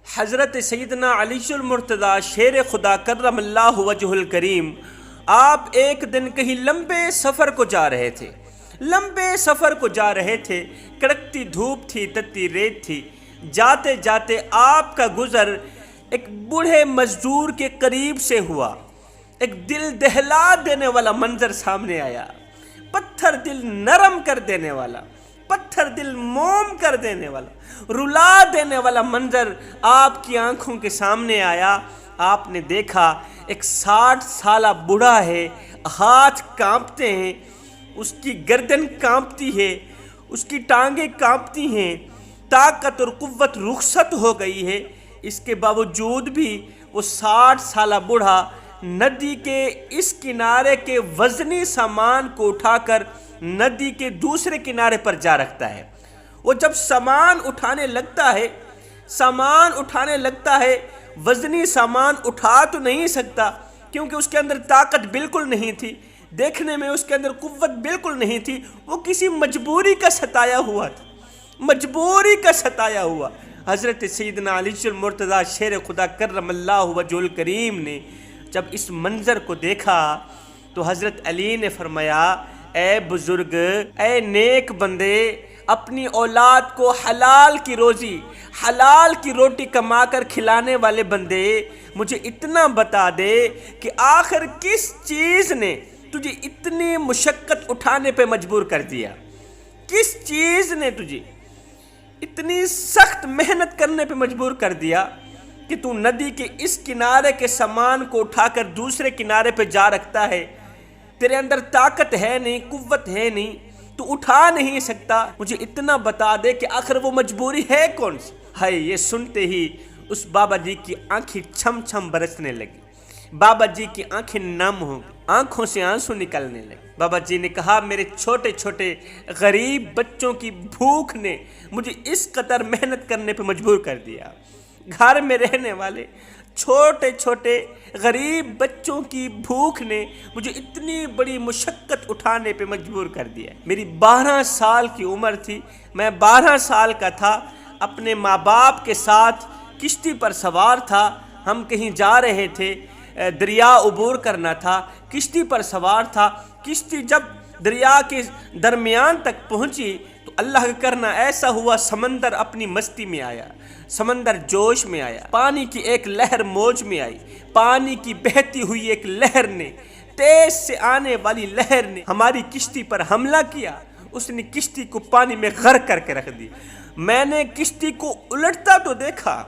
حضرت سیدنا علی المرتضیٰ شیر خدا کرم اللہ وجہ الکریم، آپ ایک دن کہیں لمبے سفر کو جا رہے تھے، کڑکتی دھوپ تھی، تتی ریت تھی۔ جاتے جاتے آپ کا گزر ایک بوڑھے مزدور کے قریب سے ہوا۔ ایک دل دہلا دینے والا منظر سامنے آیا، پتھر دل نرم کر دینے والا، پتھر دل موم کر دینے والا، رلا دینے والا منظر آپ کی آنکھوں کے سامنے آیا۔ آپ نے دیکھا ایک 60 سالہ بوڑھا ہے، ہاتھ کانپتے ہیں، اس کی گردن کانپتی ہے، اس کی ٹانگیں کانپتی ہیں، طاقت اور قوت رخصت ہو گئی ہے۔ اس کے باوجود بھی وہ 60 سالہ بوڑھا ندی کے اس کنارے کے وزنی سامان کو اٹھا کر ندی کے دوسرے کنارے پر جا رکھتا ہے۔ وہ جب سامان اٹھانے لگتا ہے وزنی سامان اٹھا تو نہیں سکتا، کیونکہ اس کے اندر طاقت بالکل نہیں تھی، دیکھنے میں اس کے اندر قوت بالکل نہیں تھی، وہ کسی مجبوری کا ستایا ہوا۔ حضرت سیدنا علی المرتضیٰ شیر خدا کرم اللہ وجہ الکریم نے جب اس منظر کو دیکھا تو حضرت علی نے فرمایا، اے بزرگ، اے نیک بندے، اپنی اولاد کو حلال کی روٹی کما کر کھلانے والے بندے، مجھے اتنا بتا دے کہ آخر کس چیز نے تجھے اتنی مشقت اٹھانے پہ مجبور کر دیا؟ کس چیز نے تجھے اتنی سخت محنت کرنے پہ مجبور کر دیا کہ تو ندی کے اس کنارے کے سامان کو اٹھا کر دوسرے کنارے پہ جا رکھتا ہے؟ تیرے اندر طاقت ہے نہیں، قوت ہے نہیں، تو اٹھا نہیں سکتا، مجھے اتنا بتا دے کہ آخر وہ مجبوری ہے کون سی؟ ہائے، یہ سنتے ہی اس بابا جی کی آنکھیں چھم چھم برسنے لگی، بابا جی کی آنکھیں نم ہو گئی، آنکھوں سے آنسو نکلنے لگے۔ بابا جی نے کہا، میرے چھوٹے چھوٹے غریب بچوں کی بھوک نے مجھے اس قدر محنت کرنے پہ مجبور کر دیا۔ گھر میں رہنے والے چھوٹے چھوٹے غریب بچوں کی بھوک نے مجھے اتنی بڑی مشقت اٹھانے پہ مجبور کر دیا۔ میری 12 سال کی عمر تھی، میں 12 سال کا تھا، اپنے ماں باپ کے ساتھ کشتی پر سوار تھا، ہم کہیں جا رہے تھے، دریا عبور کرنا تھا، کشتی پر سوار تھا۔ کشتی جب دریا کے درمیان تک پہنچی تو اللہ کا کرنا ایسا ہوا، سمندر اپنی مستی میں آیا، سمندر جوش میں آیا، پانی کی ایک لہر موج میں آئی، پانی کی بہتی ہوئی ایک لہر نے، تیز سے آنے والی لہر نے ہماری کشتی پر حملہ کیا، اس نے کشتی کو پانی میں غرق کر کے رکھ دی۔ میں نے کشتی کو الٹتا تو دیکھا،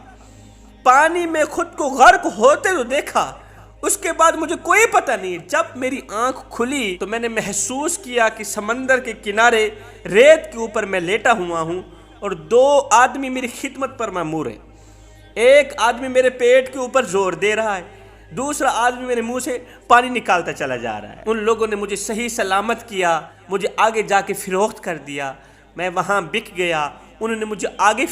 پانی میں خود کو غرق ہوتے تو دیکھا، اس کے بعد مجھے کوئی پتہ نہیں۔ جب میری آنکھ کھلی تو میں نے محسوس کیا کہ سمندر کے کنارے ریت کے اوپر میں لیٹا ہوا ہوں اور 2 آدمی میری خدمت پر مامور ہیں۔ ایک آدمی میرے پیٹ کے اوپر زور دے رہا ہے، دوسرا آدمی میرے منہ سے پانی نکالتا چلا جا رہا ہے۔ ان لوگوں نے مجھے صحیح سلامت کیا، مجھے آگے جا کے فروخت کر دیا، میں وہاں بک گیا، انہوں نے مجھے آگے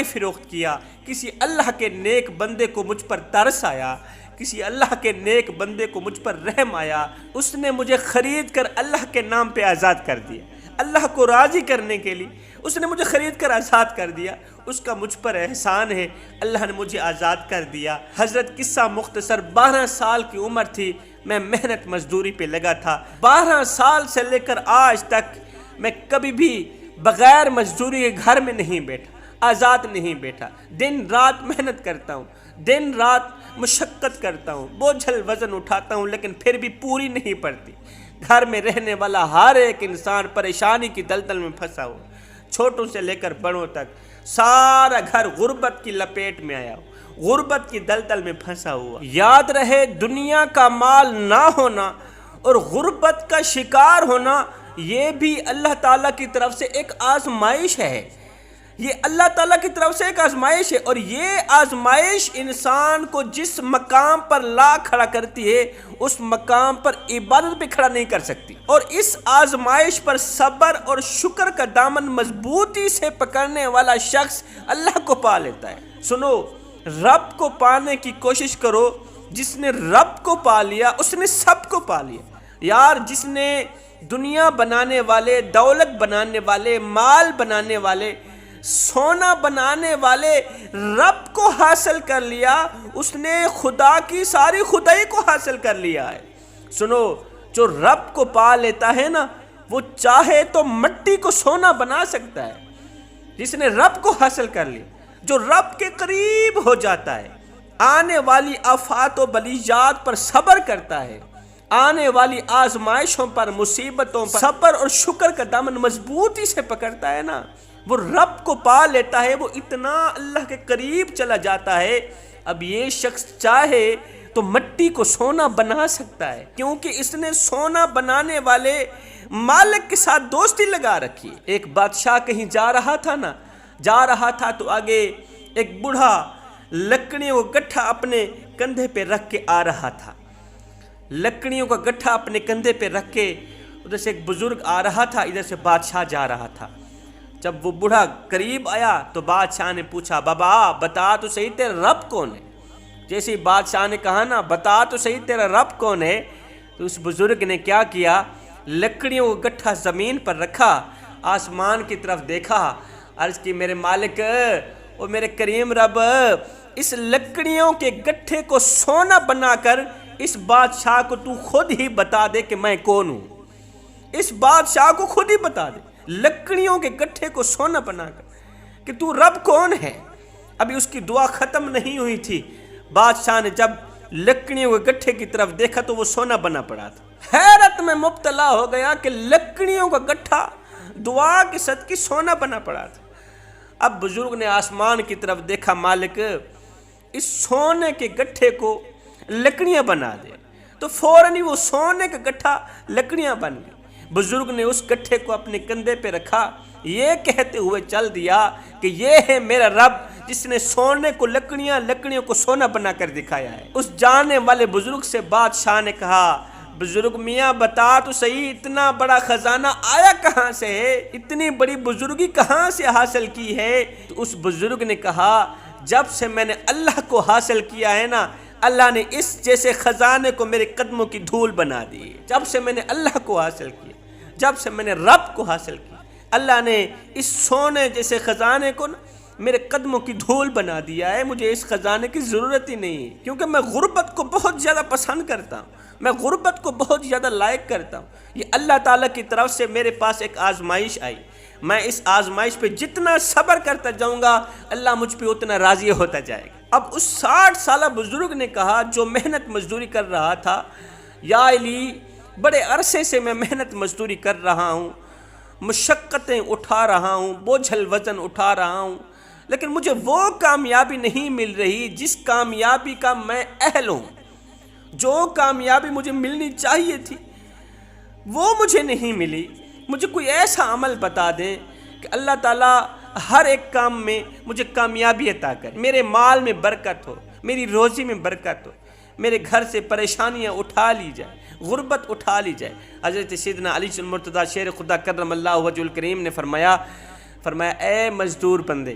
فروخت کیا۔ کسی اللہ کے نیک بندے کو مجھ پر ترس آیا، کسی اللہ کے نیک بندے کو مجھ پر رحم آیا، اس نے مجھے خرید کر اللہ کے نام پہ آزاد کر دیا، اللہ کو راضی کرنے کے لیے اس نے مجھے خرید کر آزاد کر دیا۔ اس کا مجھ پر احسان ہے، اللہ نے مجھے آزاد کر دیا۔ حضرت قصہ مختصر، 12 سال کی عمر تھی، میں محنت مزدوری پہ لگا تھا۔ 12 سال سے لے کر آج تک میں کبھی بھی بغیر مزدوری کے گھر میں نہیں بیٹھا، آزاد نہیں بیٹھا، دن رات محنت کرتا ہوں، دن رات مشقت کرتا ہوں، بوجھل وزن اٹھاتا ہوں، لیکن پھر بھی پوری نہیں پڑتی۔ گھر میں رہنے والا ہر ایک انسان پریشانی کی دلدل میں پھنسا ہو، چھوٹوں سے لے کر بڑوں تک سارا گھر غربت کی لپیٹ میں آیا ہو، غربت کی دلدل میں پھنسا ہوا۔ یاد رہے، دنیا کا مال نہ ہونا اور غربت کا شکار ہونا، یہ بھی اللہ تعالیٰ کی طرف سے ایک آزمائش ہے، یہ اللہ تعالیٰ کی طرف سے ایک آزمائش ہے، اور یہ آزمائش انسان کو جس مقام پر لا کھڑا کرتی ہے اس مقام پر عبادت پہ کھڑا نہیں کر سکتی، اور اس آزمائش پر صبر اور شکر کا دامن مضبوطی سے پکڑنے والا شخص اللہ کو پا لیتا ہے۔ سنو، رب کو پانے کی کوشش کرو، جس نے رب کو پا لیا اس نے سب کو پا لیا۔ یار، جس نے دنیا بنانے والے، دولت بنانے والے، مال بنانے والے، سونا بنانے والے رب کو حاصل کر لیا، اس نے خدا کی ساری خدائی کو حاصل کر لیا ہے۔ سنو، جو رب کو پا لیتا ہے نا، وہ چاہے تو مٹی کو سونا بنا سکتا ہے۔ جس نے رب کو حاصل کر لیا، جو رب کے قریب ہو جاتا ہے، آنے والی آفات و بلیجات پر صبر کرتا ہے، آنے والی آزمائشوں پر، مصیبتوں پر صبر اور شکر کا دامن مضبوطی سے پکڑتا ہے نا، وہ رب کو پا لیتا ہے، وہ اتنا اللہ کے قریب چلا جاتا ہے۔ اب یہ شخص چاہے تو مٹی کو سونا بنا سکتا ہے، کیونکہ اس نے سونا بنانے والے مالک کے ساتھ دوستی لگا رکھی۔ ایک بادشاہ کہیں جا رہا تھا تو آگے ایک بوڑھا لکڑیوں کا گٹھا اپنے کندھے پہ رکھ کے آ رہا تھا۔ لکڑیوں کا گٹھا اپنے کندھے پہ رکھ کے ادھر سے ایک بزرگ آ رہا تھا، ادھر سے بادشاہ جا رہا تھا۔ جب وہ بوڑھا قریب آیا تو بادشاہ نے پوچھا، بابا بتا تو صحیح تیرا رب کون ہے؟ جیسے ہی بادشاہ نے کہا نا، بتا تو صحیح تیرا رب کون ہے، تو اس بزرگ نے کیا کیا، لکڑیوں کا گٹھا زمین پر رکھا، آسمان کی طرف دیکھا، عرض کی میرے مالک اور میرے کریم رب، اس لکڑیوں کے گٹھے کو سونا بنا کر اس بادشاہ کو تو خود ہی بتا دے کہ میں کون ہوں۔ اس بادشاہ کو خود ہی بتا دے، لکڑیوں کے گٹھے کو سونا بنا کر کہ تو رب کون ہے۔ ابھی اس کی دعا ختم نہیں ہوئی تھی، بادشاہ نے جب لکڑیوں کے گٹھے کی طرف دیکھا تو وہ سونا بنا پڑا تھا۔ حیرت میں مبتلا ہو گیا کہ لکڑیوں کا گٹھا دعا کے صدقے سونا بنا پڑا تھا۔ اب بزرگ نے آسمان کی طرف دیکھا، مالک اس سونے کے گٹھے کو لکڑیاں بنا دے، تو فوراً ہی وہ سونے کا گٹھا لکڑیاں بن گئی۔ بزرگ نے اس گٹھے کو اپنے کندھے پہ رکھا، یہ کہتے ہوئے چل دیا کہ یہ ہے میرا رب جس نے سونے کو لکڑیوں کو سونا بنا کر دکھایا ہے۔ اس جانے والے بزرگ سے بادشاہ نے کہا، بزرگ میاں بتا تو صحیح اتنا بڑا خزانہ آیا کہاں سے ہے، اتنی بڑی بزرگی کہاں سے حاصل کی ہے؟ تو اس بزرگ نے کہا، جب سے میں نے اللہ کو حاصل کیا ہے نا، اللہ نے اس جیسے خزانے کو میرے قدموں کی دھول بنا دی۔ جب سے میں نے اللہ کو حاصل کیا، جب سے میں نے رب کو حاصل کیا، اللہ نے اس سونے جیسے خزانے کو میرے قدموں کی دھول بنا دیا ہے۔ مجھے اس خزانے کی ضرورت ہی نہیں ہے، کیونکہ میں غربت کو بہت زیادہ پسند کرتا ہوں، میں غربت کو بہت زیادہ لائق کرتا ہوں۔ یہ اللہ تعالیٰ کی طرف سے میرے پاس ایک آزمائش آئی، میں اس آزمائش پہ جتنا صبر کرتا جاؤں گا اللہ مجھ پہ اتنا راضی ہوتا جائے گا۔ اب اس 60 سالہ بزرگ نے کہا، جو محنت مزدوری کر رہا تھا، یا علی بڑے عرصے سے میں محنت مزدوری کر رہا ہوں، مشقتیں اٹھا رہا ہوں، بوجھل وزن اٹھا رہا ہوں، لیکن مجھے وہ کامیابی نہیں مل رہی جس کامیابی کا میں اہل ہوں۔ جو کامیابی مجھے ملنی چاہیے تھی وہ مجھے نہیں ملی۔ مجھے کوئی ایسا عمل بتا دیں کہ اللہ تعالیٰ ہر ایک کام میں مجھے کامیابی عطا کرے، میرے مال میں برکت ہو، میری روزی میں برکت ہو، میرے گھر سے پریشانیاں اٹھا لی جائے، غربت اٹھا لی جائے۔ حضرت سیدنا علی المرتضیٰ شیر خدا کرم اللہ وجہ الکریم نے فرمایا اے مزدور بندے،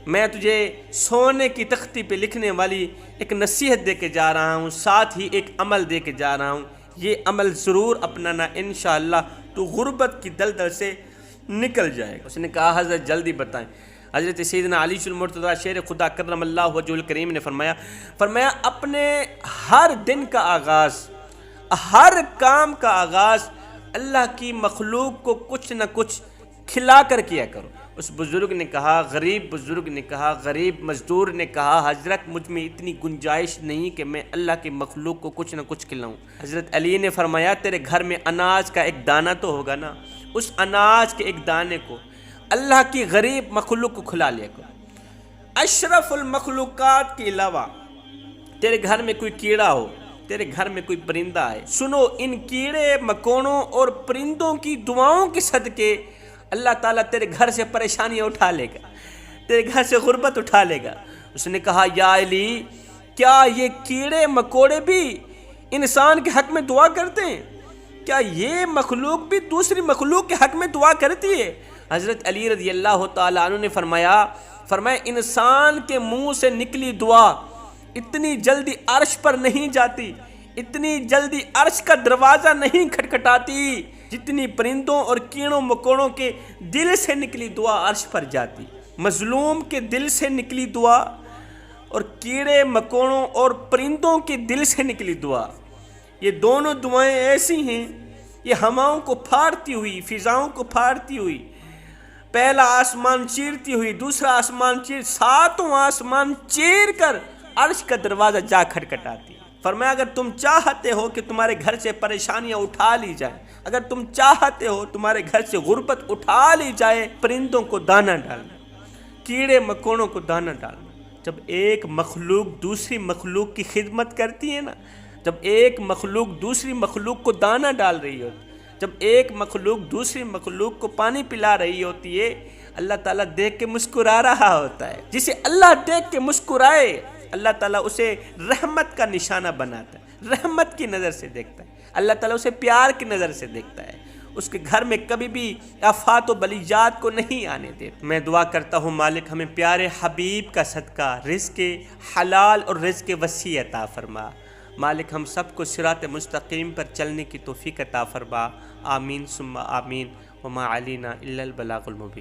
میں تجھے سونے کی تختی پہ لکھنے والی ایک نصیحت دے کے جا رہا ہوں، ساتھ ہی ایک عمل دے کے جا رہا ہوں، یہ عمل ضرور اپنانا، انشاءاللہ تو غربت کی دلدل سے نکل جائے گا۔ اس نے کہا حضرت جلدی بتائیں۔ حضرت سیدنا علی المرتضیٰ شیر خدا کرم اللہ وجہ الکریم نے فرمایا اپنے ہر دن کا آغاز، ہر کام کا آغاز اللہ کی مخلوق کو کچھ نہ کچھ کھلا کر کیا کرو۔ اس بزرگ نے کہا، غریب مزدور نے کہا، حضرت مجھ میں اتنی گنجائش نہیں کہ میں اللہ کی مخلوق کو کچھ نہ کچھ کھلاؤں۔ حضرت علی نے فرمایا تیرے گھر میں اناج کا ایک دانہ تو ہوگا نا، اس اناج کے ایک دانے کو اللہ کی غریب مخلوق کو کھلا لیا کرو۔ اشرف المخلوقات کے علاوہ تیرے گھر میں کوئی کیڑا ہو، تیرے گھر میں کوئی پرندہ ہے، سنو ان کیڑے مکوڑوں اور پرندوں کی دعاؤں کے صدقے اللہ تعالیٰ تیرے گھر سے پریشانیاں اٹھا لے گا، تیرے گھر سے غربت اٹھا لے گا۔ اس نے کہا یا علی، کیا یہ کیڑے مکوڑے بھی انسان کے حق میں دعا کرتے ہیں؟ کیا یہ مخلوق بھی دوسری مخلوق کے حق میں دعا کرتی ہے؟ حضرت علی رضی اللہ تعالیٰ عنہ نے فرمایا انسان کے منہ سے نکلی دعا اتنی جلدی عرش پر نہیں جاتی، اتنی جلدی عرش کا دروازہ نہیں کھٹکھٹاتی جتنی پرندوں اور کیڑوں مکوڑوں کے دل سے نکلی دعا عرش پر جاتی۔ مظلوم کے دل سے نکلی دعا اور کیڑے مکوڑوں اور پرندوں کے دل سے نکلی دعا، یہ دونوں دعائیں ایسی ہیں، یہ ہواؤں کو پھاڑتی ہوئی، فضاؤں کو پھاڑتی ہوئی، پہلا آسمان چیرتی ہوئی، دوسرا آسمان ساتوں آسمان چیر کر عرش کا دروازہ جا کھٹکھٹاتی ہے۔ فرمایا اگر تم چاہتے ہو کہ تمہارے گھر سے پریشانیاں اٹھا لی جائیں، اگر تم چاہتے ہو تمہارے گھر سے غربت اٹھا لی جائے، پرندوں کو دانہ ڈالنا، کیڑے مکوڑوں کو دانہ ڈالنا۔ جب ایک مخلوق دوسری مخلوق کی خدمت کرتی ہے نا، جب ایک مخلوق دوسری مخلوق کو دانہ ڈال رہی ہوتی، جب ایک مخلوق دوسری مخلوق کو پانی پلا رہی ہوتی ہے، اللہ تعالیٰ دیکھ کے مسکرا رہا ہوتا ہے۔ جسے اللہ دیکھ کے مسکرائے، اللہ تعالیٰ اسے رحمت کا نشانہ بناتا ہے، رحمت کی نظر سے دیکھتا ہے، اللہ تعالیٰ اسے پیار کی نظر سے دیکھتا ہے، اس کے گھر میں کبھی بھی آفات و بلیجات کو نہیں آنے دیتا۔ میں دعا کرتا ہوں مالک ہمیں پیارے حبیب کا صدقہ رزق حلال اور رزق وسیع عطا فرما۔ مالک ہم سب کو صراط مستقیم پر چلنے کی توفیق عطا فرما، آمین ثم آمین، وما علینا الا البلاغ المبین۔